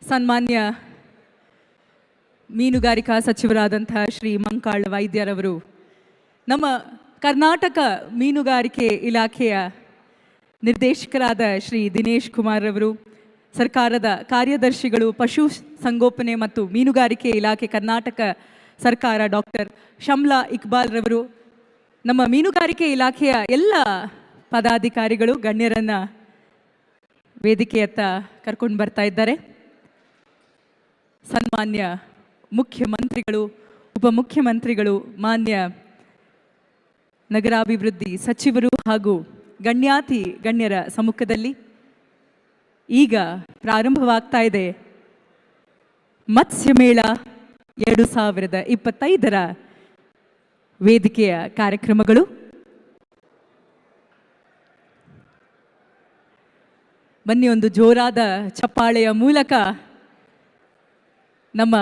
ಸನ್ಮಾನ್ಯ ಮೀನುಗಾರಿಕಾ ಸಚಿವರಾದಂತಹ ಶ್ರೀ ಮಂಕಾಳ್ ವೈದ್ಯರವರು, ನಮ್ಮ ಕರ್ನಾಟಕ ಮೀನುಗಾರಿಕೆ ಇಲಾಖೆಯ ನಿರ್ದೇಶಕರಾದ ಶ್ರೀ ದಿನೇಶ್ ಕುಮಾರ್ ಅವರು, ಸರ್ಕಾರದ ಕಾರ್ಯದರ್ಶಿಗಳು, ಪಶು ಸಂಗೋಪನೆ ಮತ್ತು ಮೀನುಗಾರಿಕೆ ಇಲಾಖೆ ಕರ್ನಾಟಕ ಸರ್ಕಾರ ಡಾಕ್ಟರ್ ಶಮ್ಲಾ ಇಕ್ಬಾಲ್ ರವರು, ನಮ್ಮ ಮೀನುಗಾರಿಕೆ ಇಲಾಖೆಯ ಎಲ್ಲ ಪದಾಧಿಕಾರಿಗಳು, ಗಣ್ಯರನ್ನು ವೇದಿಕೆಯತ್ತ ಕರ್ಕೊಂಡು ಬರ್ತಾ ಇದ್ದಾರೆ. ಸನ್ಮಾನ್ಯ ಮುಖ್ಯಮಂತ್ರಿಗಳು, ಉಪಮುಖ್ಯಮಂತ್ರಿಗಳು, ಮಾನ್ಯ ನಗರಾಭಿವೃದ್ಧಿ ಸಚಿವರು ಹಾಗೂ ಗಣ್ಯರ ಸಮ್ಮುಖದಲ್ಲಿ ಈಗ ಪ್ರಾರಂಭವಾಗ್ತಾ ಇದೆ ಮತ್ಸ್ಯಮೇಳ 2025ರ ವೇದಿಕೆಯ ಕಾರ್ಯಕ್ರಮಗಳು. ಬನ್ನಿ, ಒಂದು ಜೋರಾದ ಚಪ್ಪಾಳೆಯ ಮೂಲಕ ನಮ್ಮ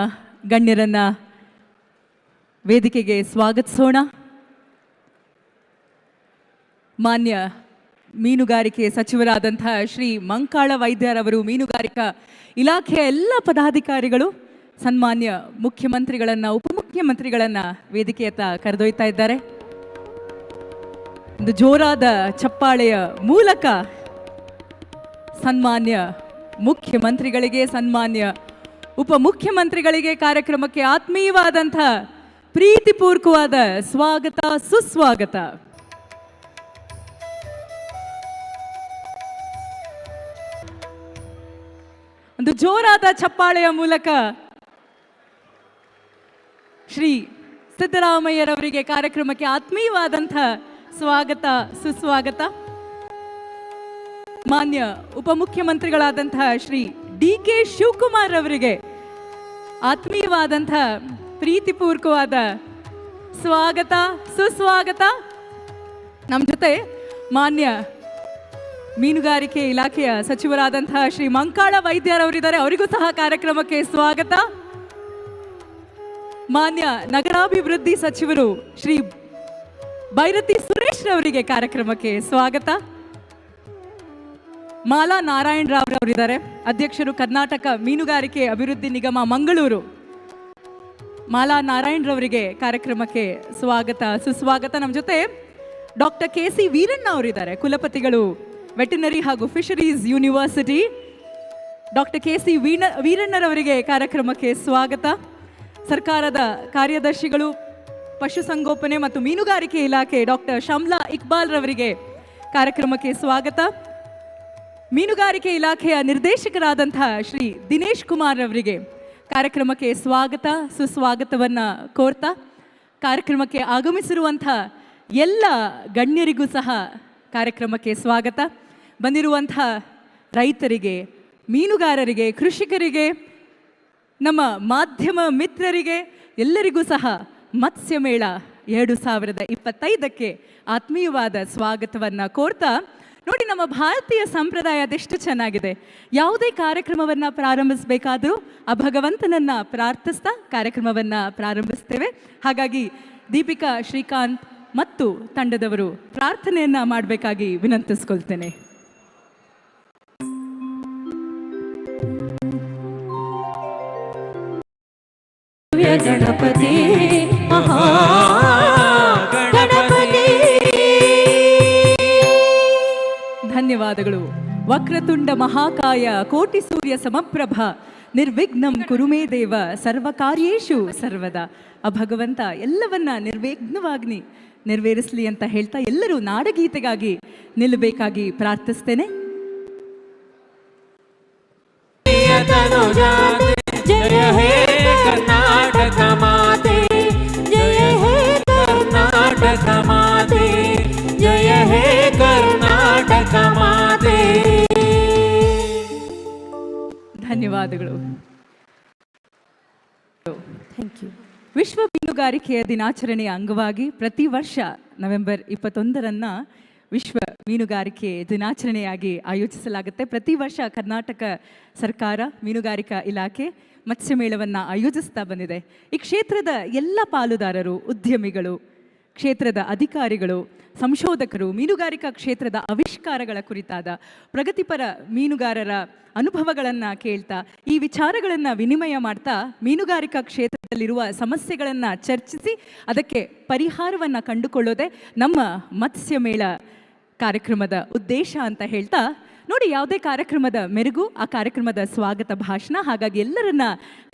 ಗಣ್ಯರನ್ನ ವೇದಿಕೆಗೆ ಸ್ವಾಗತಿಸೋಣ. ಮಾನ್ಯ ಮೀನುಗಾರಿಕೆ ಸಚಿವರಾದಂತಹ ಶ್ರೀ ಮಂಕಾಳ ವೈದ್ಯರವರು, ಮೀನುಗಾರಿಕಾ ಇಲಾಖೆಯ ಎಲ್ಲ ಪದಾಧಿಕಾರಿಗಳು, ಸನ್ಮಾನ್ಯ ಮುಖ್ಯಮಂತ್ರಿಗಳನ್ನು, ಉಪಮುಖ್ಯಮಂತ್ರಿಗಳನ್ನು ವೇದಿಕೆಯತ್ತ ಕರೆದೊಯ್ತಾ ಇದ್ದಾರೆ. ಒಂದು ಜೋರಾದ ಚಪ್ಪಾಳೆಯ ಮೂಲಕ ಸನ್ಮಾನ್ಯ ಮುಖ್ಯಮಂತ್ರಿಗಳಿಗೆ, ಸನ್ಮಾನ್ಯ ಉಪಮುಖ್ಯಮಂತ್ರಿಗಳಿಗೆ ಕಾರ್ಯಕ್ರಮಕ್ಕೆ ಆತ್ಮೀಯವಾದಂಥ ಪ್ರೀತಿಪೂರ್ವಕವಾದ ಸ್ವಾಗತ, ಸುಸ್ವಾಗತ. ಒಂದು ಜೋರಾದ ಚಪ್ಪಾಳೆಯ ಮೂಲಕ ಶ್ರೀ ಸಿದ್ದರಾಮಯ್ಯರವರಿಗೆ ಕಾರ್ಯಕ್ರಮಕ್ಕೆ ಆತ್ಮೀಯವಾದಂಥ ಸ್ವಾಗತ, ಸುಸ್ವಾಗತ. ಮಾನ್ಯ ಉಪಮುಖ್ಯಮಂತ್ರಿಗಳಾದಂತಹ ಶ್ರೀ DK ಶಿವಕುಮಾರ್ ಅವರಿಗೆ ಆತ್ಮೀಯವಾದಂಥ ಪ್ರೀತಿಪೂರ್ವಕವಾದ ಸ್ವಾಗತ, ಸುಸ್ವಾಗತ. ನಮ್ಮ ಜೊತೆ ಮಾನ್ಯ ಮೀನುಗಾರಿಕೆ ಇಲಾಖೆಯ ಸಚಿವರಾದಂತಹ ಶ್ರೀ ಮಂಕಾಳ ವೈದ್ಯರವರಿದ್ದಾರೆ, ಅವರಿಗೂ ಸಹ ಕಾರ್ಯಕ್ರಮಕ್ಕೆ ಸ್ವಾಗತ. ಮಾನ್ಯ ನಗರಾಭಿವೃದ್ಧಿ ಸಚಿವರು ಶ್ರೀ ಬೈರತಿ ಸುರೇಶ್ ರವರಿಗೆ ಕಾರ್ಯಕ್ರಮಕ್ಕೆ ಸ್ವಾಗತ. ಮಾಲಾ ನಾರಾಯಣ್ ರಾವ್ ಅವರಿದ್ದಾರೆ, ಅಧ್ಯಕ್ಷರು ಕರ್ನಾಟಕ ಮೀನುಗಾರಿಕೆ ಅಭಿವೃದ್ಧಿ ನಿಗಮ ಮಂಗಳೂರು. ಮಾಲಾ ನಾರಾಯಣ್ ರವರಿಗೆ ಕಾರ್ಯಕ್ರಮಕ್ಕೆ ಸ್ವಾಗತ, ಸುಸ್ವಾಗತ. ನಮ್ಮ ಜೊತೆ ಡಾಕ್ಟರ್ KC ವೀರಣ್ಣ ಅವರಿದ್ದಾರೆ, ಕುಲಪತಿಗಳು ವೆಟರ್ನರಿ ಹಾಗೂ ಫಿಶರೀಸ್ ಯೂನಿವರ್ಸಿಟಿ. ಡಾಕ್ಟರ್ KC ವೀರಣ್ಣರವರಿಗೆ ಕಾರ್ಯಕ್ರಮಕ್ಕೆ ಸ್ವಾಗತ. ಸರ್ಕಾರದ ಕಾರ್ಯದರ್ಶಿಗಳು, ಪಶುಸಂಗೋಪನೆ ಮತ್ತು ಮೀನುಗಾರಿಕೆ ಇಲಾಖೆ ಡಾಕ್ಟರ್ ಶಮ್ಲಾ ಇಕ್ಬಾಲ್ ರವರಿಗೆ ಕಾರ್ಯಕ್ರಮಕ್ಕೆ ಸ್ವಾಗತ. ಮೀನುಗಾರಿಕೆ ಇಲಾಖೆಯ ನಿರ್ದೇಶಕರಾದಂತಹ ಶ್ರೀ ದಿನೇಶ್ ಕುಮಾರ್ ಅವರಿಗೆ ಕಾರ್ಯಕ್ರಮಕ್ಕೆ ಸ್ವಾಗತ, ಸುಸ್ವಾಗತವನ್ನು ಕೋರ್ತಾ, ಕಾರ್ಯಕ್ರಮಕ್ಕೆ ಆಗಮಿಸಿರುವಂಥ ಎಲ್ಲ ಗಣ್ಯರಿಗೂ ಸಹ ಕಾರ್ಯಕ್ರಮಕ್ಕೆ ಸ್ವಾಗತ. ಬಂದಿರುವಂಥ ರೈತರಿಗೆ, ಮೀನುಗಾರರಿಗೆ, ಕೃಷಿಕರಿಗೆ, ನಮ್ಮ ಮಾಧ್ಯಮ ಮಿತ್ರರಿಗೆ ಎಲ್ಲರಿಗೂ ಸಹ ಮತ್ಸ್ಯಮೇಳ 2025ಕ್ಕೆ ಆತ್ಮೀಯವಾದ ಸ್ವಾಗತವನ್ನು ಕೋರ್ತಾ, ನೋಡಿ, ನಮ್ಮ ಭಾರತೀಯ ಸಂಪ್ರದಾಯ ಅದೆಷ್ಟು ಚೆನ್ನಾಗಿದೆ. ಯಾವುದೇ ಕಾರ್ಯಕ್ರಮವನ್ನು ಪ್ರಾರಂಭಿಸಬೇಕಾದರೂ ಆ ಭಗವಂತನನ್ನು ಪ್ರಾರ್ಥಿಸ್ತಾ ಕಾರ್ಯಕ್ರಮವನ್ನು ಪ್ರಾರಂಭಿಸ್ತೇವೆ. ಹಾಗಾಗಿ ದೀಪಿಕಾ ಶ್ರೀಕಾಂತ್ ಮತ್ತು ತಂಡದವರು ಪ್ರಾರ್ಥನೆಯನ್ನು ಮಾಡಬೇಕಾಗಿ ವಿನಂತಿಸ್ಕೊಳ್ತೇನೆ. ಗಣಪತಿ ಧನ್ಯವಾದಗಳು. ವಕ್ರತುಂಡ ಮಹಾಕಾಯ ಕೋಟಿ ಸೂರ್ಯ ಸಮಪ್ರಭ ನಿರ್ವಿಘ್ನಂ ಕುರುಮೇ ದೇವ ಸರ್ವಕಾರ್ಯೇಷು ಸರ್ವದಾ. ಆ ಭಗವಂತ ಎಲ್ಲವನ್ನ ನಿರ್ವಿಘ್ನವಾಗಿ ನೆರವೇರಿಸಲಿ ಅಂತ ಹೇಳ್ತಾ ಎಲ್ಲರೂ ನಾಡಗೀತೆಗಾಗಿ ನಿಲ್ಲಬೇಕಾಗಿ ಪ್ರಾರ್ಥಿಸ್ತೇನೆ. ಜಯ ಹೇ ಕರ್ನಾಟಕ ಮಾತೆ, ಜಯ ಹೇ ಕರ್ನಾಟಕ ಮಾತೆ, ಜಯ ಹೇ ಕರ್ನಾಟಕ ಮಾತೆ. ಧನ್ಯವಾದಗಳು. Thank you. ವಿಶ್ವ ಮೀನುಗಾರಿಕೆಯ ದಿನಾಚರಣೆಯ ಅಂಗವಾಗಿ ಪ್ರತಿ ವರ್ಷ ನವೆಂಬರ್ 21ರಂದು ವಿಶ್ವ ಮೀನುಗಾರಿಕೆ ದಿನಾಚರಣೆಯಾಗಿ ಆಯೋಜಿಸಲಾಗುತ್ತೆ. ಪ್ರತಿ ವರ್ಷ ಕರ್ನಾಟಕ ಸರ್ಕಾರ, ಮೀನುಗಾರಿಕಾ ಇಲಾಖೆ ಮತ್ಸ್ಯಮೇಳವನ್ನು ಆಯೋಜಿಸ್ತಾ ಬಂದಿದೆ. ಈ ಕ್ಷೇತ್ರದ ಎಲ್ಲ ಪಾಲುದಾರರು, ಉದ್ಯಮಿಗಳು, ಕ್ಷೇತ್ರದ ಅಧಿಕಾರಿಗಳು, ಸಂಶೋಧಕರು, ಮೀನುಗಾರಿಕಾ ಕ್ಷೇತ್ರದ ಆವಿಷ್ಕಾರಗಳ ಕುರಿತಾದ ಪ್ರಗತಿಪರ ಮೀನುಗಾರರ ಅನುಭವಗಳನ್ನು ಕೇಳ್ತಾ, ಈ ವಿಚಾರಗಳನ್ನು ವಿನಿಮಯ ಮಾಡ್ತಾ, ಮೀನುಗಾರಿಕಾ ಕ್ಷೇತ್ರದಲ್ಲಿರುವ ಸಮಸ್ಯೆಗಳನ್ನು ಚರ್ಚಿಸಿ ಅದಕ್ಕೆ ಪರಿಹಾರವನ್ನು ಕಂಡುಕೊಳ್ಳೋದೇ ನಮ್ಮ ಮತ್ಸ್ಯ ಮೇಳ ಕಾರ್ಯಕ್ರಮದ ಉದ್ದೇಶ ಅಂತ ಹೇಳ್ತಾ, ನೋಡಿ, ಯಾವುದೇ ಕಾರ್ಯಕ್ರಮದ ಮೆರುಗು ಆ ಕಾರ್ಯಕ್ರಮದ ಸ್ವಾಗತ ಭಾಷಣ. ಹಾಗಾಗಿ ಎಲ್ಲರನ್ನ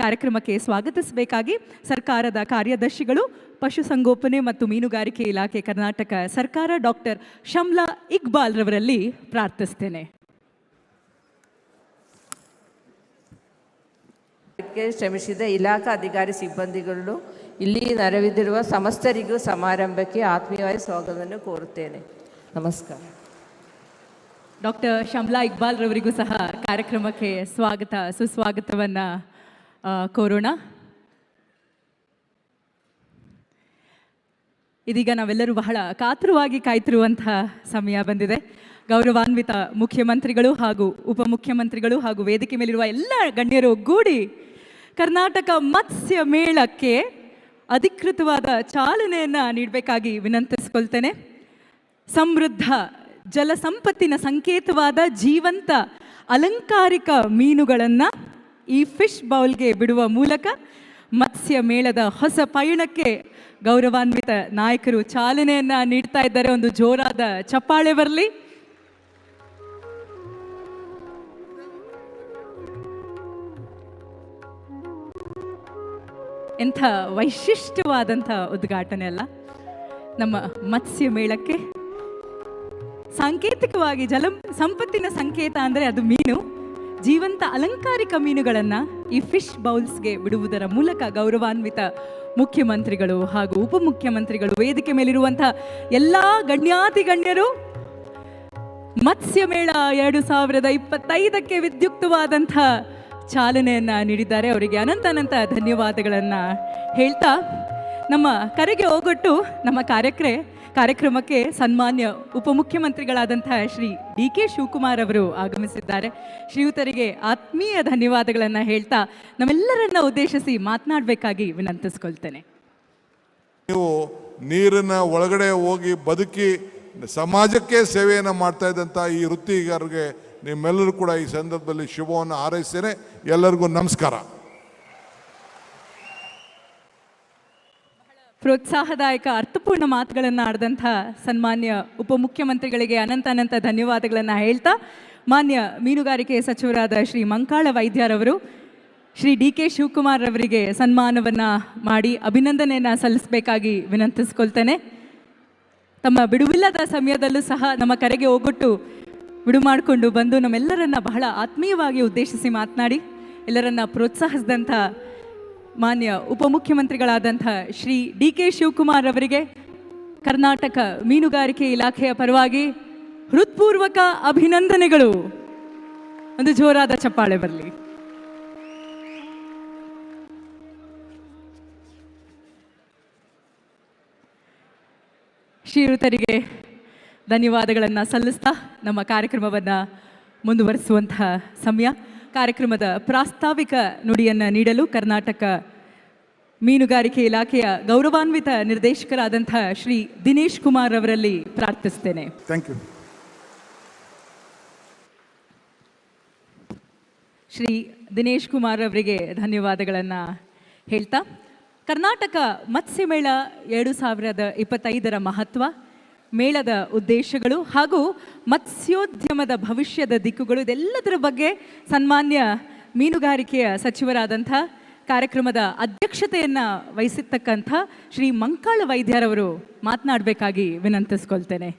ಕಾರ್ಯಕ್ರಮಕ್ಕೆ ಸ್ವಾಗತಿಸಬೇಕಾಗಿ ಸರ್ಕಾರದ ಕಾರ್ಯದರ್ಶಿಗಳು, ಪಶುಸಂಗೋಪನೆ ಮತ್ತು ಮೀನುಗಾರಿಕೆ ಇಲಾಖೆ ಕರ್ನಾಟಕ ಸರ್ಕಾರ, ಡಾಕ್ಟರ್ ಶಮ್ಲಾ ಇಕ್ಬಾಲ್ ರವರಲ್ಲಿ ಪ್ರಾರ್ಥಿಸ್ತೇನೆ. ಶ್ರಮಿಸಿದ ಇಲಾಖಾ ಅಧಿಕಾರಿ ಸಿಬ್ಬಂದಿಗಳು, ಇಲ್ಲಿ ನೆರವೇರಿರುವ ಸಮಸ್ತರಿಗೂ ಸಮಾರಂಭಕ್ಕೆ ಆತ್ಮೀಯವಾಗಿ ಸ್ವಾಗತವನ್ನು ಕೋರುತ್ತೇನೆ. ನಮಸ್ಕಾರ. ಡಾಕ್ಟರ್ ಶಮ್ಲಾ ಇಕ್ಬಾಲ್ ರವರಿಗೂ ಸಹ ಕಾರ್ಯಕ್ರಮಕ್ಕೆ ಸುಸ್ವಾಗತವನ್ನು ಕೋರೋಣ. ಇದೀಗ ನಾವೆಲ್ಲರೂ ಬಹಳ ಕಾತುರವಾಗಿ ಕಾಯ್ತಿರುವಂತಹ ಸಮಯ ಬಂದಿದೆ. ಗೌರವಾನ್ವಿತ ಮುಖ್ಯಮಂತ್ರಿಗಳು ಹಾಗೂ ಉಪಮುಖ್ಯಮಂತ್ರಿಗಳು ಹಾಗೂ ವೇದಿಕೆ ಮೇಲಿರುವ ಎಲ್ಲ ಗಣ್ಯರು ಒಗ್ಗೂಡಿ ಕರ್ನಾಟಕ ಮತ್ಸ್ಯ ಮೇಳಕ್ಕೆ ಅಧಿಕೃತವಾದ ಚಾಲನೆಯನ್ನು ನೀಡಬೇಕಾಗಿ ವಿನಂತಿಸ್ಕೊಳ್ತೇನೆ. ಸಮೃದ್ಧ ಜಲಸಂಪತ್ತಿನ ಸಂಕೇತವಾದ ಜೀವಂತ ಅಲಂಕಾರಿಕ ಮೀನುಗಳನ್ನು ಈ ಫಿಶ್ ಬೌಲ್ಗೆ ಬಿಡುವ ಮೂಲಕ ಮತ್ಸ್ಯ ಮೇಳದ ಹೊಸ ಪಯಣಕ್ಕೆ ಗೌರವಾನ್ವಿತ ನಾಯಕರು ಚಾಲನೆಯನ್ನು ನೀಡ್ತಾ ಇದ್ದಾರೆ. ಒಂದು ಜೋರಾದ ಚಪ್ಪಾಳೆ ಬರಲಿ. ಎಂಥ ವೈಶಿಷ್ಟ್ಯವಾದಂಥ ಉದ್ಘಾಟನೆ ಅಲ್ಲ ನಮ್ಮ ಮತ್ಸ್ಯ ಮೇಳಕ್ಕೆ. ಸಾಂಕೇತಿಕವಾಗಿ ಸಂಪತ್ತಿನ ಸಂಕೇತ ಅಂದರೆ ಅದು ಮೀನು. ಜೀವಂತ ಅಲಂಕಾರಿಕ ಮೀನುಗಳನ್ನು ಈ ಫಿಶ್ ಬೌಲ್ಸ್ಗೆ ಬಿಡುವುದರ ಮೂಲಕ ಗೌರವಾನ್ವಿತ ಮುಖ್ಯಮಂತ್ರಿಗಳು ಹಾಗೂ ಉಪಮುಖ್ಯಮಂತ್ರಿಗಳು, ವೇದಿಕೆ ಮೇಲಿರುವಂಥ ಎಲ್ಲ ಗಣ್ಯಾತಿಗಣ್ಯರು ಮತ್ಸ್ಯ ಮೇಳ 2025ಕ್ಕೆ ವಿದ್ಯುಕ್ತವಾದಂಥ ಚಾಲನೆಯನ್ನು ನೀಡಿದ್ದಾರೆ. ಅವರಿಗೆ ಅನಂತ ಧನ್ಯವಾದಗಳನ್ನು ಹೇಳ್ತಾ, ನಮ್ಮ ಕರೆಗೆ ಹೋಗೊಟ್ಟು ನಮ್ಮ ಕಾರ್ಯಕ್ರಮಕ್ಕೆ ಸನ್ಮಾನ್ಯ ಉಪಮುಖ್ಯಮಂತ್ರಿಗಳಾದಂತಹ ಶ್ರೀ ಡಿ.ಕೆ. ಶಿವಕುಮಾರ್ ಅವರು ಆಗಮಿಸಿದ್ದಾರೆ. ಶ್ರೀಯುತರಿಗೆ ಆತ್ಮೀಯ ಧನ್ಯವಾದಗಳನ್ನು ಹೇಳ್ತಾ ನಮ್ಮೆಲ್ಲರನ್ನ ಉದ್ದೇಶಿಸಿ ಮಾತನಾಡಬೇಕಾಗಿ ವಿನಂತಿಸ್ಕೊಳ್ತೇನೆ. ನೀವು ನೀರಿನ ಒಳಗಡೆ ಹೋಗಿ ಬದುಕಿ ಸಮಾಜಕ್ಕೆ ಸೇವೆಯನ್ನು ಮಾಡ್ತಾ ಇದ್ದಂಥ ಈ ವೃತ್ತಿಗಾರರಿಗೆ ನಿಮ್ಮೆಲ್ಲರೂ ಕೂಡ ಈ ಸಂದರ್ಭದಲ್ಲಿ ಶುಭವನ್ನು ಹಾರೈಸ್ತೇನೆ. ಎಲ್ಲರಿಗೂ ನಮಸ್ಕಾರ. ಪ್ರೋತ್ಸಾಹದಾಯಕ ಅರ್ಥಪೂರ್ಣ ಮಾತುಗಳನ್ನು ಆಡಿದಂಥ ಸನ್ಮಾನ್ಯ ಉಪಮುಖ್ಯಮಂತ್ರಿಗಳಿಗೆ ಅನಂತ ಧನ್ಯವಾದಗಳನ್ನು ಹೇಳ್ತಾ, ಮಾನ್ಯ ಮೀನುಗಾರಿಕೆ ಸಚಿವರಾದ ಶ್ರೀ ಮಂಕಾಳ ವೈದ್ಯರವರು ಶ್ರೀ ಡಿ.ಕೆ. ಶಿವಕುಮಾರ್ ಅವರಿಗೆ ಸನ್ಮಾನವನ್ನು ಮಾಡಿ ಅಭಿನಂದನೆಯನ್ನು ಸಲ್ಲಿಸಬೇಕಾಗಿ ವಿನಂತಿಸ್ಕೊಳ್ತೇನೆ. ತಮ್ಮ ಬಿಡುವಿಲ್ಲದ ಸಮಯದಲ್ಲೂ ಸಹ ನಮ್ಮ ಕರೆಗೆ ಹೋಗೊಟ್ಟು ಬಿಡು ಮಾಡಿಕೊಂಡು ಬಂದು ನಮ್ಮೆಲ್ಲರನ್ನ ಬಹಳ ಆತ್ಮೀಯವಾಗಿ ಉದ್ದೇಶಿಸಿ ಮಾತನಾಡಿ ಎಲ್ಲರನ್ನ ಪ್ರೋತ್ಸಾಹಿಸಿದಂಥ ಮಾನ್ಯ ಉಪಮುಖ್ಯಮಂತ್ರಿಗಳಾದಂಥ ಶ್ರೀ ಡಿ.ಕೆ. ಶಿವಕುಮಾರ್ ಅವರಿಗೆ ಕರ್ನಾಟಕ ಮೀನುಗಾರಿಕೆ ಇಲಾಖೆಯ ಪರವಾಗಿ ಹೃತ್ಪೂರ್ವಕ ಅಭಿನಂದನೆಗಳು. ಒಂದು ಜೋರಾದ ಚಪ್ಪಾಳೆ ಬರಲಿ. ಶ್ರೀಯುತರಿಗೆ ಧನ್ಯವಾದಗಳನ್ನು ಸಲ್ಲಿಸ್ತಾ ನಮ್ಮ ಕಾರ್ಯಕ್ರಮವನ್ನು ಮುಂದುವರಿಸುವಂತಹ ಸಮಯ. ಕಾರ್ಯಕ್ರಮದ ಪ್ರಾಸ್ತಾವಿಕ ನುಡಿಯನ್ನು ನೀಡಲು ಕರ್ನಾಟಕ ಮೀನುಗಾರಿಕೆ ಇಲಾಖೆಯ ಗೌರವಾನ್ವಿತ ನಿರ್ದೇಶಕರಾದಂಥ ಶ್ರೀ ದಿನೇಶ್ ಕುಮಾರ್ ಅವರಲ್ಲಿ ಪ್ರಾರ್ಥಿಸ್ತೇನೆ. Thank you. ಶ್ರೀ ದಿನೇಶ್ ಕುಮಾರ್ ಅವರಿಗೆ ಧನ್ಯವಾದಗಳನ್ನು ಹೇಳ್ತಾ, ಕರ್ನಾಟಕ ಮತ್ಸ್ಯ ಮೇಳ 2025ರ ಮಹತ್ವ, ಮೇಳದ ಉದ್ದೇಶಗಳು ಹಾಗೂ ಮತ್ಸ್ಯೋದ್ಯಮದ ಭವಿಷ್ಯದ ದಿಕ್ಕುಗಳು, ಇದೆಲ್ಲದರ ಬಗ್ಗೆ ಸನ್ಮಾನ್ಯ ಮೀನುಗಾರಿಕೆಯ ಸಚಿವರಾದಂಥ ಕಾರ್ಯಕ್ರಮದ ಅಧ್ಯಕ್ಷತೆಯನ್ನು ವಹಿಸಿರ್ತಕ್ಕಂಥ ಶ್ರೀ ಮಂಕಾಳ ವೈದ್ಯರವರು ಮಾತನಾಡಬೇಕಾಗಿ ವಿನಂತಿಸ್ಕೊಳ್ತೇನೆ.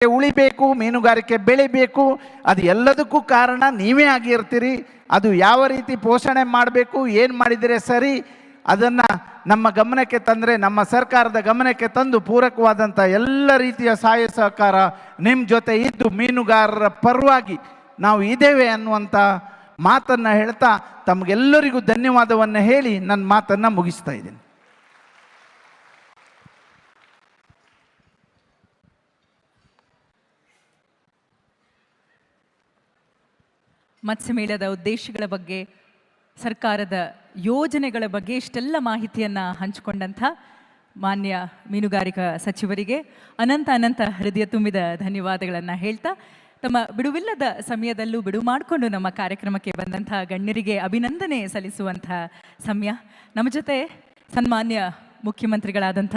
ಉಳಿಬೇಕು, ಮೀನುಗಾರಿಕೆ ಬೆಳಿಬೇಕು, ಅದು ಎಲ್ಲದಕ್ಕೂ ಕಾರಣ ನೀವೇ ಆಗಿರ್ತೀರಿ. ಅದು ಯಾವ ರೀತಿ ಪೋಷಣೆ ಮಾಡಬೇಕು, ಏನು ಮಾಡಿದರೆ ಸರಿ, ಅದನ್ನು ನಮ್ಮ ಗಮನಕ್ಕೆ ತಂದರೆ, ನಮ್ಮ ಸರ್ಕಾರದ ಗಮನಕ್ಕೆ ತಂದು ಪೂರಕವಾದಂಥ ಎಲ್ಲ ರೀತಿಯ ಸಹಾಯ ಸಹಕಾರ ನಿಮ್ಮ ಜೊತೆ ಇದ್ದು ಮೀನುಗಾರರ ಪರವಾಗಿ ನಾವು ಇದ್ದೇವೆ ಅನ್ನುವಂಥ ಮಾತನ್ನು ಹೇಳ್ತಾ ತಮಗೆಲ್ಲರಿಗೂ ಧನ್ಯವಾದವನ್ನು ಹೇಳಿ ನನ್ನ ಮಾತನ್ನು ಮುಗಿಸ್ತಾ ಇದ್ದೀನಿ. ಮತ್ಸ್ಯ ಮೇಳದ ಉದ್ದೇಶಗಳ ಬಗ್ಗೆ ಸರ್ಕಾರದ ಯೋಜನೆಗಳ ಬಗ್ಗೆ ಇಷ್ಟೆಲ್ಲ ಮಾಹಿತಿಯನ್ನು ಹಂಚಿಕೊಂಡಂಥ ಮಾನ್ಯ ಮೀನುಗಾರಿಕಾ ಸಚಿವರಿಗೆ ಅನಂತ ಹೃದಯ ತುಂಬಿದ ಧನ್ಯವಾದಗಳನ್ನು ಹೇಳ್ತಾ, ತಮ್ಮ ಬಿಡುವಿಲ್ಲದ ಸಮಯದಲ್ಲೂ ಬಿಡುವು ಮಾಡಿಕೊಂಡು ನಮ್ಮ ಕಾರ್ಯಕ್ರಮಕ್ಕೆ ಬಂದಂಥ ಗಣ್ಯರಿಗೆ ಅಭಿನಂದನೆ ಸಲ್ಲಿಸುವಂಥ ಸಮಯ. ನಮ್ಮ ಜೊತೆ ಸನ್ಮಾನ್ಯ ಮುಖ್ಯಮಂತ್ರಿಗಳಾದಂಥ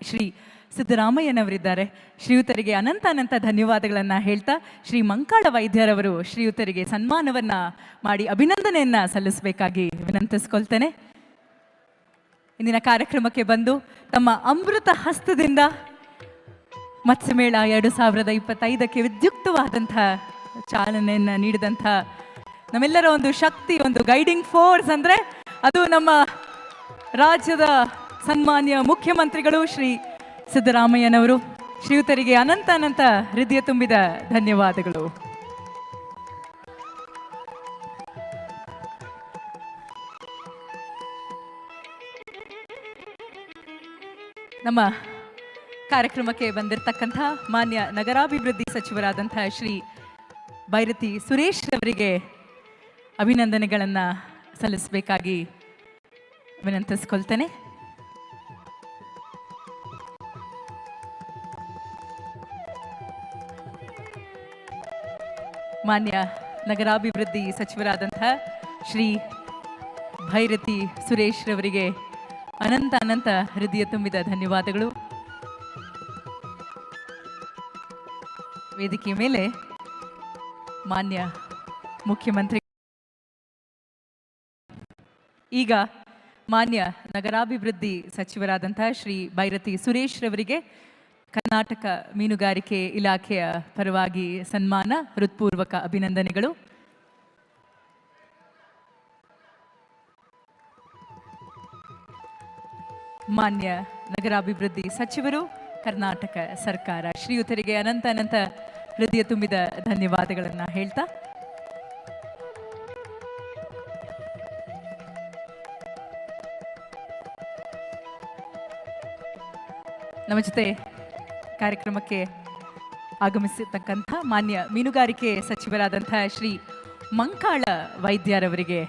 ಶ್ರೀ ಸಿದ್ದರಾಮಯ್ಯನವರಿದ್ದಾರೆ. ಶ್ರೀಯುತರಿಗೆ ಅನಂತ ಧನ್ಯವಾದಗಳನ್ನು ಹೇಳ್ತಾ, ಶ್ರೀ ಮಂಕಾಳ ವೈದ್ಯರವರು ಶ್ರೀಯುತರಿಗೆ ಸನ್ಮಾನವನ್ನು ಮಾಡಿ ಅಭಿನಂದನೆಯನ್ನು ಸಲ್ಲಿಸಬೇಕಾಗಿ ವಿನಂತಿಸ್ಕೊಳ್ತೇನೆ. ಇಂದಿನ ಕಾರ್ಯಕ್ರಮಕ್ಕೆ ಬಂದು ತಮ್ಮ ಅಮೃತ ಹಸ್ತದಿಂದ ಮತ್ಸ್ಯಮೇಳ 2025ಕ್ಕೆ ವಿದ್ಯುಕ್ತವಾದಂಥ ಚಾಲನೆಯನ್ನು ನೀಡಿದಂಥ ನಮ್ಮೆಲ್ಲರ ಒಂದು ಶಕ್ತಿ, ಒಂದು ಗೈಡಿಂಗ್ ಫೋರ್ಸ್ ಅಂದರೆ ಅದು ನಮ್ಮ ರಾಜ್ಯದ ಸನ್ಮಾನ್ಯ ಮುಖ್ಯಮಂತ್ರಿಗಳು ಶ್ರೀ ಸಿದ್ದರಾಮಯ್ಯನವರು. ಶ್ರೀಯುತರಿಗೆ ಅನಂತ ಹೃದಯ ತುಂಬಿದ ಧನ್ಯವಾದಗಳು. ನಮ್ಮ ಕಾರ್ಯಕ್ರಮಕ್ಕೆ ಬಂದಿರತಕ್ಕಂಥ ಮಾನ್ಯ ನಗರಾಭಿವೃದ್ಧಿ ಸಚಿವರಾದಂಥ ಶ್ರೀ ಬೈರತಿ ಸುರೇಶ್ ಅವರಿಗೆ ಅಭಿನಂದನೆಗಳನ್ನು ಸಲ್ಲಿಸಬೇಕಾಗಿ ವಿನಂತಿಸ್ಕೊಳ್ತೇನೆ. ಮಾನ್ಯ ನಗರಾಭಿವೃದ್ಧಿ ಸಚಿವರಾದಂಥ ಶ್ರೀ ಭೈರತಿ ಸುರೇಶ್ ರವರಿಗೆ ಅನಂತ ಹೃದಯ ತುಂಬಿದ ಧನ್ಯವಾದಗಳು. ವೇದಿಕೆಯ ಮೇಲೆ ಮಾನ್ಯ ಮುಖ್ಯಮಂತ್ರಿ, ಈಗ ಮಾನ್ಯ ನಗರಾಭಿವೃದ್ಧಿ ಸಚಿವರಾದಂಥ ಶ್ರೀ ಬೈರತಿ ಸುರೇಶ್ ರವರಿಗೆ ಕರ್ನಾಟಕ ಮೀನುಗಾರಿಕೆ ಇಲಾಖೆಯ ಪರವಾಗಿ ಸನ್ಮಾನ, ಹೃತ್ಪೂರ್ವಕ ಅಭಿನಂದನೆಗಳು. ಮಾನ್ಯ ನಗರಾಭಿವೃದ್ಧಿ ಸಚಿವರು, ಕರ್ನಾಟಕ ಸರ್ಕಾರ, ಶ್ರೀಯುತರಿಗೆ ಅನಂತ ಹೃದಯ ತುಂಬಿದ ಧನ್ಯವಾದಗಳನ್ನು ಹೇಳ್ತಾ, ನಮ್ಮ ಜೊತೆ ಕಾರ್ಯಕ್ರಮಕ್ಕೆ ಆಗಮಿಸಿರ್ತಕ್ಕಂಥ ಮಾನ್ಯ ಮೀನುಗಾರಿಕೆ ಸಚಿವರಾದಂಥ ಶ್ರೀ ಮಂಕಾಳ ವೈದ್ಯರವರಿಗೆ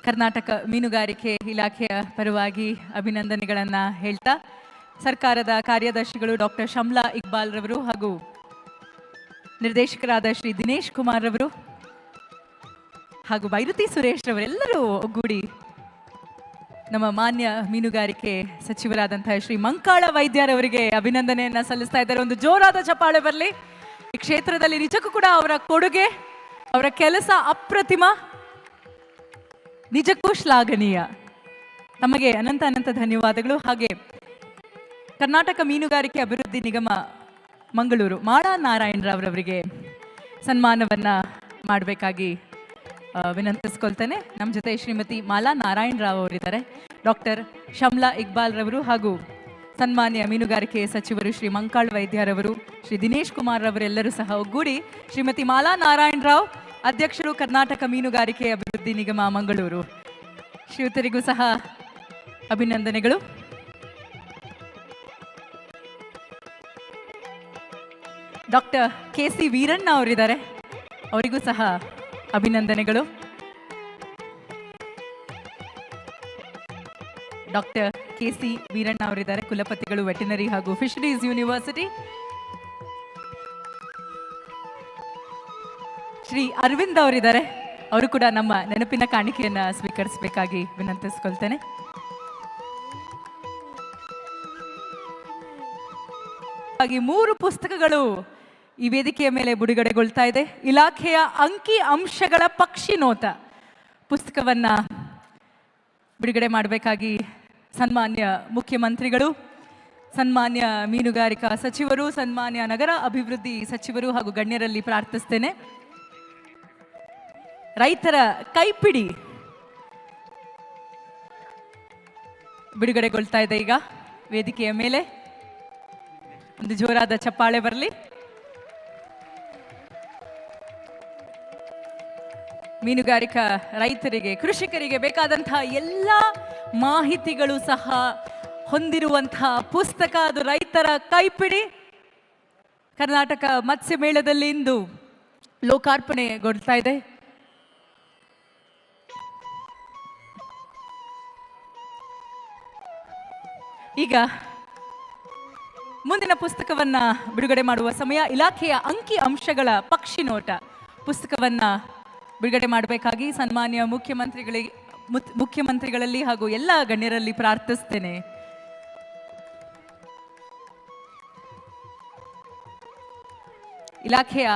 ಕರ್ನಾಟಕ ಮೀನುಗಾರಿಕೆ ಇಲಾಖೆಯ ಪರವಾಗಿ ಅಭಿನಂದನೆಗಳನ್ನು ಹೇಳ್ತಾ, ಸರ್ಕಾರದ ಕಾರ್ಯದರ್ಶಿಗಳು ಡಾಕ್ಟರ್ ಶಮ್ಲಾ ಇಕ್ಬಾಲ್ ರವರು ಹಾಗೂ ನಿರ್ದೇಶಕರಾದ ಶ್ರೀ ದಿನೇಶ್ ಕುಮಾರ್ ರವರು ಹಾಗೂ ಬೈರತಿ ಸುರೇಶ್ ರವರೆಲ್ಲರೂ ಒಗ್ಗೂಡಿ ನಮ್ಮ ಮಾನ್ಯ ಮೀನುಗಾರಿಕೆ ಸಚಿವರಾದಂಥ ಶ್ರೀ ಮಂಕಾಳ ವೈದ್ಯರವರಿಗೆ ಅಭಿನಂದನೆಯನ್ನು ಸಲ್ಲಿಸ್ತಾ ಇದ್ದಾರೆ. ಒಂದು ಜೋರಾದ ಚಪ್ಪಾಳೆ ಬರಲಿ. ಈ ಕ್ಷೇತ್ರದಲ್ಲಿ ನಿಜಕ್ಕೂ ಕೂಡ ಅವರ ಕೊಡುಗೆ, ಅವರ ಕೆಲಸ ಅಪ್ರತಿಮ, ನಿಜಕ್ಕೂ ಶ್ಲಾಘನೀಯ. ತಮಗೆ ಅನಂತ ಧನ್ಯವಾದಗಳು. ಹಾಗೆ ಕರ್ನಾಟಕ ಮೀನುಗಾರಿಕೆ ಅಭಿವೃದ್ಧಿ ನಿಗಮ ಮಂಗಳೂರು ಮಾಳಾ ನಾರಾಯಣರಾವ್ರವರಿಗೆ ಸನ್ಮಾನವನ್ನು ಮಾಡಬೇಕಾಗಿ ವಿನಂತಿಸ್ಕೊಳ್ತೇನೆ. ನಮ್ಮ ಜೊತೆ ಶ್ರೀಮತಿ ಮಾಲಾ ನಾರಾಯಣರಾವ್ ಅವರಿದ್ದಾರೆ. ಡಾಕ್ಟರ್ ಶಮ್ಲಾ ಇಕ್ಬಾಲ್ ರವರು ಹಾಗೂ ಸನ್ಮಾನ್ಯ ಮೀನುಗಾರಿಕೆ ಸಚಿವರು ಶ್ರೀ ಮಂಕಾಳ್ ವೈದ್ಯರವರು, ಶ್ರೀ ದಿನೇಶ್ ಕುಮಾರ್ ರವರೆಲ್ಲರೂ ಸಹ ಒಗ್ಗೂಡಿ ಶ್ರೀಮತಿ ಮಾಲಾ ನಾರಾಯಣರಾವ್, ಅಧ್ಯಕ್ಷರು ಕರ್ನಾಟಕ ಮೀನುಗಾರಿಕೆ ಅಭಿವೃದ್ಧಿ ನಿಗಮ ಮಂಗಳೂರು, ಶ್ರೀಯುತರಿಗೂ ಸಹ ಅಭಿನಂದನೆಗಳು. ಡಾಕ್ಟರ್ KC ವೀರಣ್ಣ ಅವರಿದ್ದಾರೆ, ಅವರಿಗೂ ಸಹ ಅಭಿನಂದನೆಗಳು. ಡಾಕ್ಟರ್ KC ವೀರಣ್ಣ ಅವರಿದ್ದಾರೆ, ಕುಲಪತಿಗಳು ವೆಟನರಿ ಹಾಗೂ ಫಿಶರೀಸ್ ಯೂನಿವರ್ಸಿಟಿ. ಶ್ರೀ ಅರವಿಂದ್ ಅವರಿದ್ದಾರೆ, ಅವರು ಕೂಡ ನಮ್ಮ ನೆನಪಿನ ಕಾಣಿಕೆಯನ್ನು ಸ್ವೀಕರಿಸಬೇಕಾಗಿ ವಿನಂತಿಸ್ಕೊಳ್ತೇನೆ. ಹಾಗೆ 3 ಪುಸ್ತಕಗಳು ಈ ವೇದಿಕೆಯ ಮೇಲೆ ಬಿಡುಗಡೆಗೊಳ್ತಾ ಇದೆ. ಇಲಾಖೆಯ ಅಂಕಿ ಅಂಶಗಳ ಪಕ್ಷಿ ನೋಟ ಪುಸ್ತಕವನ್ನು ಬಿಡುಗಡೆ ಮಾಡಬೇಕಾಗಿ ಸನ್ಮಾನ್ಯ ಮುಖ್ಯಮಂತ್ರಿಗಳು, ಸನ್ಮಾನ್ಯ ಮೀನುಗಾರಿಕಾ ಸಚಿವರು, ಸನ್ಮಾನ್ಯ ನಗರ ಅಭಿವೃದ್ಧಿ ಸಚಿವರು ಹಾಗೂ ಗಣ್ಯರಲ್ಲಿ ಪ್ರಾರ್ಥಿಸ್ತೇನೆ. ರೈತರ ಕೈಪಿಡಿ ಬಿಡುಗಡೆಗೊಳ್ತಾ ಇದೆ. ಈಗ ವೇದಿಕೆಯ ಮೇಲೆ ಒಂದು ಜೋರಾದ ಚಪ್ಪಾಳೆ ಬರಲಿ. ಮೀನುಗಾರಿಕಾ ರೈತರಿಗೆ, ಕೃಷಿಕರಿಗೆ ಬೇಕಾದಂತಹ ಎಲ್ಲ ಮಾಹಿತಿಗಳು ಸಹ ಹೊಂದಿರುವಂತಹ ಪುಸ್ತಕ, ಅದು ರೈತರ ಕೈಪಿಡಿ. ಕರ್ನಾಟಕ ಮತ್ಸ್ಯ ಮೇಳದಲ್ಲಿ ಇಂದು ಲೋಕಾರ್ಪಣೆಗೊಳ್ತಾ ಇದೆ. ಈಗ ಮುಂದಿನ ಪುಸ್ತಕವನ್ನ ಬಿಡುಗಡೆ ಮಾಡುವ ಸಮಯ. ಇಲಾಖೆಯ ಅಂಕಿ ಅಂಶಗಳ ಪಕ್ಷಿ ನೋಟ ಪುಸ್ತಕವನ್ನ ಬಿಡುಗಡೆ ಮಾಡಬೇಕಾಗಿ ಸನ್ಮಾನ್ಯ ಮುಖ್ಯಮಂತ್ರಿಗಳಲ್ಲಿ ಹಾಗೂ ಎಲ್ಲ ಗಣ್ಯರಲ್ಲಿ ಪ್ರಾರ್ಥಿಸ್ತೇನೆ. ಇಲಾಖೆಯ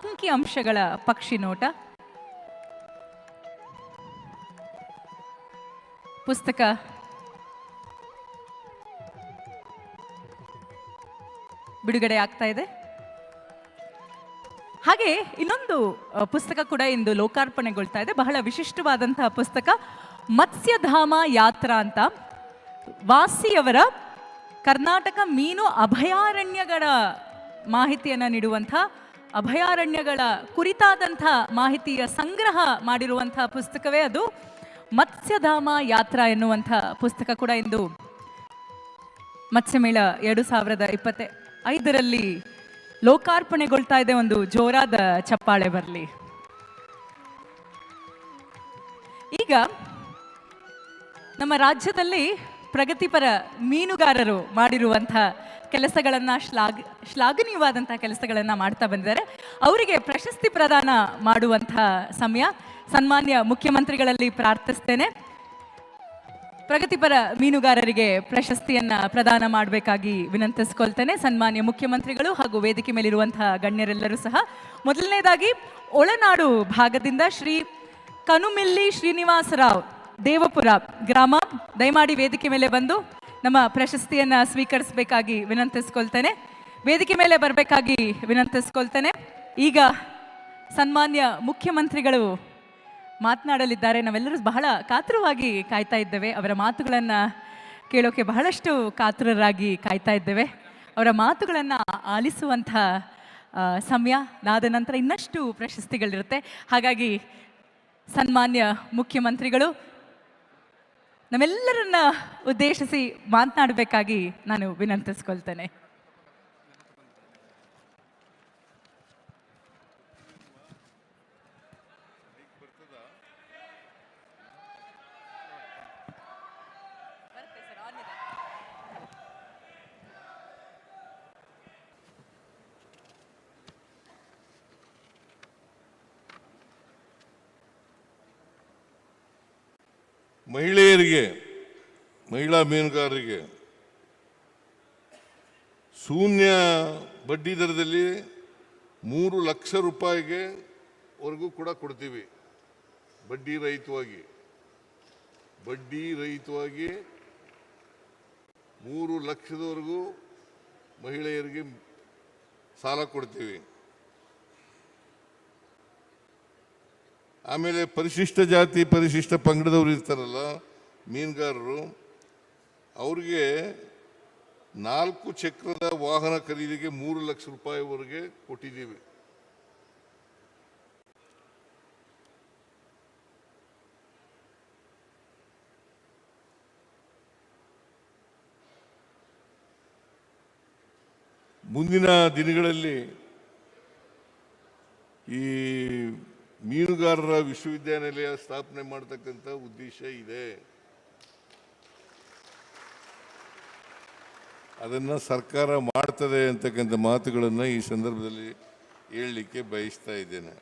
ಅಂಕಿ ಅಂಶಗಳ ಪಕ್ಷಿ ನೋಟ ಪುಸ್ತಕ ಬಿಡುಗಡೆ ಆಗ್ತಾ ಇದೆ. ಹಾಗೆ ಇನ್ನೊಂದು ಪುಸ್ತಕ ಕೂಡ ಇಂದು ಲೋಕಾರ್ಪಣೆಗೊಳ್ತಾ ಇದೆ. ಬಹಳ ವಿಶಿಷ್ಟವಾದಂತಹ ಪುಸ್ತಕ ಮತ್ಸ್ಯಧಾಮ ಯಾತ್ರಾ ಅಂತ, ವಾಸಿಯವರ ಕರ್ನಾಟಕ ಮೀನು ಅಭಯಾರಣ್ಯಗಳ ಮಾಹಿತಿಯನ್ನು ನೀಡುವಂಥ, ಅಭಯಾರಣ್ಯಗಳ ಕುರಿತಾದಂಥ ಮಾಹಿತಿಯ ಸಂಗ್ರಹ ಮಾಡಿರುವಂಥ ಪುಸ್ತಕವೇ ಅದು. ಮತ್ಸ್ಯಧಾಮ ಯಾತ್ರಾ ಎನ್ನುವಂಥ ಪುಸ್ತಕ ಕೂಡ ಇಂದು ಮತ್ಸ್ಯಮೇಳ 2025ರಲ್ಲಿ ಲೋಕಾರ್ಪಣೆಗೊಳ್ತಾ ಇದೆ. ಒಂದು ಜೋರಾದ ಚಪ್ಪಾಳೆ ಬರಲಿ. ಈಗ ನಮ್ಮ ರಾಜ್ಯದಲ್ಲಿ ಪ್ರಗತಿಪರ ಮೀನುಗಾರರು ಮಾಡಿರುವಂಥ ಕೆಲಸಗಳನ್ನು ಶ್ಲಾಘನೀಯವಾದಂಥ ಕೆಲಸಗಳನ್ನು ಮಾಡ್ತಾ ಬಂದಿದ್ದಾರೆ. ಅವರಿಗೆ ಪ್ರಶಸ್ತಿ ಪ್ರದಾನ ಮಾಡುವಂಥ ಸಮಯ. ಸನ್ಮಾನ್ಯ ಮುಖ್ಯಮಂತ್ರಿಗಳಲ್ಲಿ ಪ್ರಾರ್ಥಿಸ್ತೇನೆ, ಪ್ರಗತಿಪರ ಮೀನುಗಾರರಿಗೆ ಪ್ರಶಸ್ತಿಯನ್ನು ಪ್ರದಾನ ಮಾಡಬೇಕಾಗಿ ವಿನಂತಿಸ್ಕೊಳ್ತೇನೆ. ಸನ್ಮಾನ್ಯ ಮುಖ್ಯಮಂತ್ರಿಗಳು ಹಾಗೂ ವೇದಿಕೆ ಮೇಲಿರುವಂತಹ ಗಣ್ಯರೆಲ್ಲರೂ ಸಹ. ಮೊದಲನೇದಾಗಿ ಒಳನಾಡು ಭಾಗದಿಂದ ಶ್ರೀ ಕನುಮಿಲ್ಲಿ ಶ್ರೀನಿವಾಸರಾವ್, ದೇವಪುರ ಗ್ರಾಮ, ದಯಮಾಡಿ ವೇದಿಕೆ ಮೇಲೆ ಬಂದು ನಮ್ಮ ಪ್ರಶಸ್ತಿಯನ್ನು ಸ್ವೀಕರಿಸಬೇಕಾಗಿ ವಿನಂತಿಸ್ಕೊಳ್ತೇನೆ. ವೇದಿಕೆ ಮೇಲೆ ಬರಬೇಕಾಗಿ ವಿನಂತಿಸ್ಕೊಳ್ತೇನೆ. ಈಗ ಸನ್ಮಾನ್ಯ ಮುಖ್ಯಮಂತ್ರಿಗಳು ಮಾತನಾಡಲಿದ್ದಾರೆ. ನಾವೆಲ್ಲರೂ ಬಹಳ ಕಾತುರವಾಗಿ ಕಾಯ್ತಾ ಇದ್ದೇವೆ. ಅವರ ಮಾತುಗಳನ್ನು ಕೇಳೋಕೆ ಬಹಳಷ್ಟು ಕಾತುರರಾಗಿ ಕಾಯ್ತಾ ಇದ್ದೇವೆ. ಅವರ ಮಾತುಗಳನ್ನು ಆಲಿಸುವಂಥ ಸಮಯ. ಅದಾದ ನಂತರ ಇನ್ನಷ್ಟು ಪ್ರಶಸ್ತಿಗಳಿರುತ್ತೆ. ಹಾಗಾಗಿ ಸನ್ಮಾನ್ಯ ಮುಖ್ಯಮಂತ್ರಿಗಳು ನಮ್ಮೆಲ್ಲರನ್ನ ಉದ್ದೇಶಿಸಿ ಮಾತನಾಡಬೇಕಾಗಿ ನಾನು ವಿನಂತಿಸ್ಕೊಳ್ತೇನೆ. ಮಹಿಳೆಯರಿಗೆ, ಮಹಿಳಾ ಮೀನುಗಾರರಿಗೆ ಶೂನ್ಯ ಬಡ್ಡಿ ದರದಲ್ಲಿ 3 ಲಕ್ಷ ರೂಪಾಯಿಗೆ ವರೆಗೂ ಕೂಡ ಕೊಡ್ತೀವಿ. ಬಡ್ಡಿ ರಹಿತವಾಗಿ 3 ಲಕ್ಷದವರೆಗೂ ಮಹಿಳೆಯರಿಗೆ ಸಾಲ ಕೊಡ್ತೀವಿ. ಆಮೇಲೆ ಪರಿಶಿಷ್ಟ ಜಾತಿ ಪರಿಶಿಷ್ಟ ಪಂಗಡದವರು ಇರ್ತಾರಲ್ಲ ಮೀನುಗಾರರು, ಅವ್ರಿಗೆ 4 ಚಕ್ರದ ವಾಹನ ಖರೀದಿಗೆ 3 ಲಕ್ಷ ರೂಪಾಯಿವರೆಗೆ ಕೊಟ್ಟಿದ್ದೀವಿ. ಮುಂದಿನ ದಿನಗಳಲ್ಲಿ ಈ ಮೀನುಗಾರರ ವಿಶ್ವವಿದ್ಯಾನಿಲಯ ಸ್ಥಾಪನೆ ಮಾಡತಕ್ಕಂಥ ಉದ್ದೇಶ ಇದೆ. ಅದನ್ನು ಸರ್ಕಾರ ಮಾಡ್ತದೆ ಅಂತಕ್ಕಂಥ ಮಾತುಗಳನ್ನು ಈ ಸಂದರ್ಭದಲ್ಲಿ ಹೇಳಲಿಕ್ಕೆ ಬಯಸ್ತಾ ಇದ್ದೇನೆ.